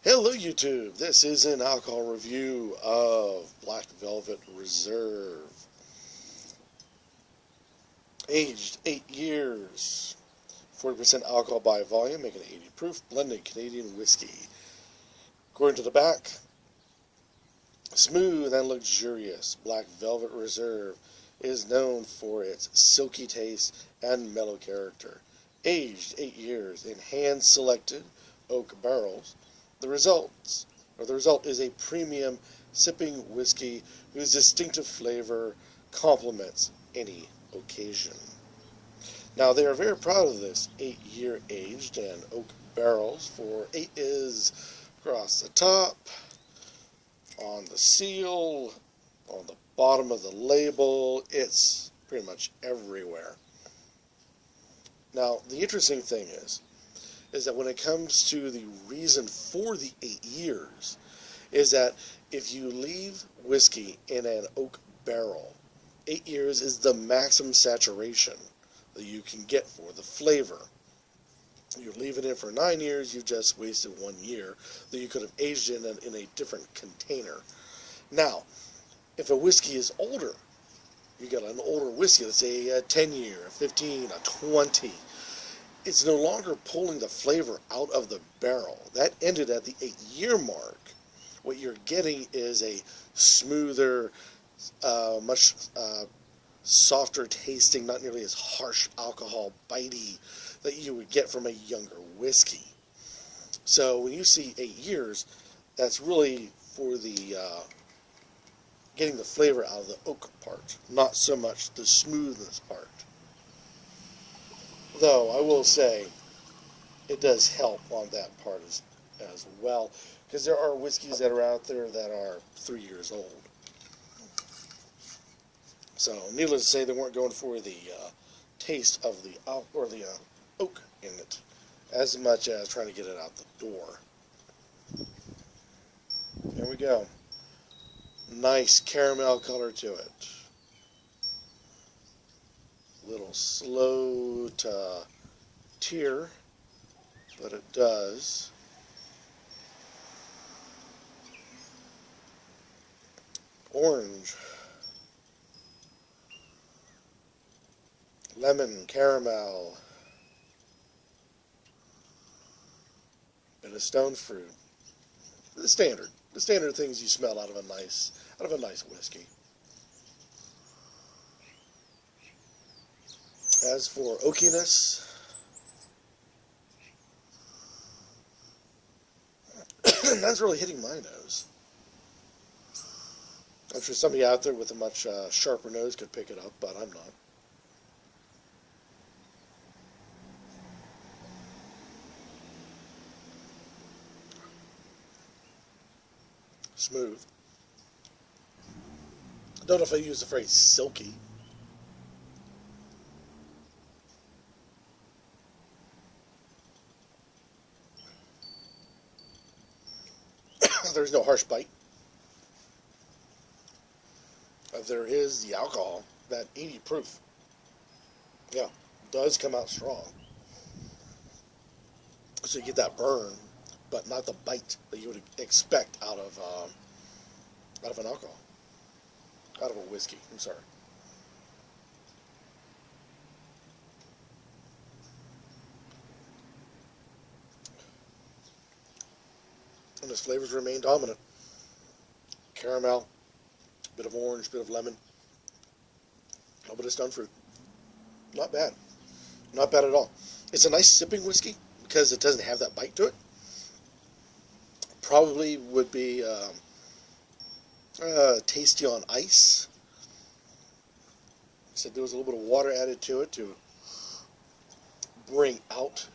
Hello YouTube, this is an alcohol review of Black Velvet Reserve. Aged 8 years, 40% alcohol by volume, making it 80 proof, blended Canadian whiskey. According to the back, smooth and luxurious Black Velvet Reserve is known for its silky taste and mellow character. Aged 8 years in hand-selected oak barrels, the result is a premium sipping whiskey whose distinctive flavor complements any occasion. Now, they are very proud of this 8-year aged and oak barrels, for 8 is across the top, on the seal, on the bottom of the label. It's pretty much everywhere. Now, the interesting thing is that when it comes to the reason for the 8 years, is that if you leave whiskey in an oak barrel, 8 years is the maximum saturation that you can get for the flavor. You leave it in for 9 years, you just wasted 1 year that you could have aged in a different container. Now, if a whiskey is older, you got an older whiskey, let's say a 10 year, a 15, a 20, it's no longer pulling the flavor out of the barrel. That ended at the 8-year mark. What you're getting is a smoother, much softer tasting, not nearly as harsh alcohol bitey that you would get from a younger whiskey. So when you see 8 years, that's really for the getting the flavor out of the oak part, not so much the smoothness part. Though I will say it does help on that part as well, because there are whiskeys that are out there that are 3 years old. So needless to say, they weren't going for the taste of the oak in it as much as trying to get it out the door. There we go. Nice caramel color to it. Little slow to tear, but it does. Orange, lemon, caramel, bit of stone fruit. The standard things you smell out of a nice whiskey. As for oakiness, that's really hitting my nose. I'm sure somebody out there with a much sharper nose could pick it up, but I'm not. Smooth. I don't know if I use the phrase silky. There's no harsh bite. There is the alcohol, that 80 proof. Yeah, does come out strong. So you get that burn, but not the bite that you would expect out of an alcohol, out of a whiskey. I'm sorry. And his flavors remain dominant. Caramel, bit of orange, bit of lemon, a little bit of stone fruit. Not bad. Not bad at all. It's a nice sipping whiskey because it doesn't have that bite to it. Probably would be tasty on ice. So there was a little bit of water added to it to bring out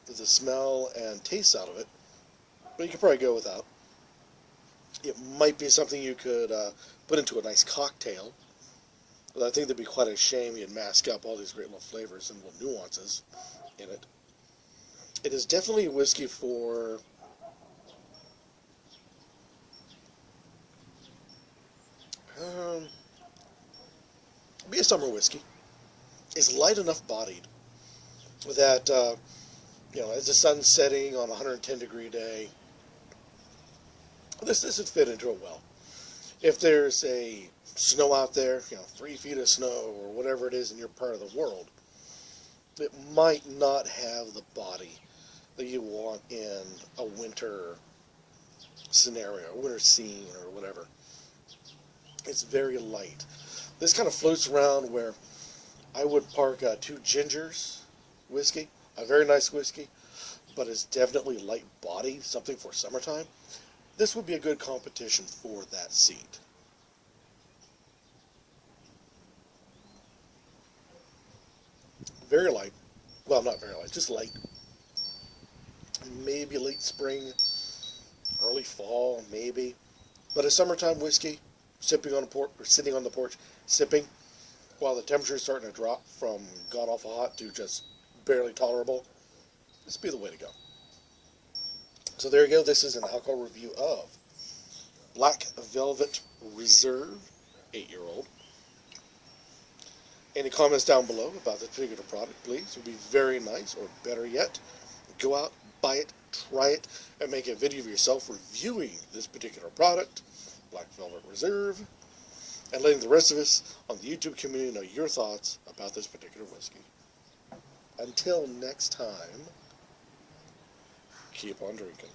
the smell and taste out of it. But you could probably go without. It might be something you could put into a nice cocktail. But I think that'd be quite a shame you'd mask up all these great little flavors and little nuances in it. It is definitely a whiskey for be a summer whiskey. It's light enough bodied that as the sun's setting on a 110-degree day, This would fit into it well. If there's a snow out there, 3 feet of snow or whatever it is in your part of the world, it might not have the body that you want in a winter scenario, a winter scene or whatever. It's very light. This kind of floats around where I would park 2 Gingers whiskey, a very nice whiskey, but it's definitely light body, something for summertime. This would be a good competition for that seat. Very light. Well, not very light, just light. Maybe late spring, early fall, maybe. But a summertime whiskey, sipping on a porch or sitting on the porch, sipping, while the temperature is starting to drop from god awful hot to just barely tolerable, this would be the way to go. So there you go. This is an alcohol review of Black Velvet Reserve 8-year-old. Any comments down below about this particular product, please? It would be very nice, or better yet, go out, buy it, try it, and make a video of yourself reviewing this particular product, Black Velvet Reserve, and letting the rest of us on the YouTube community know your thoughts about this particular whiskey. Until next time, keep on drinking.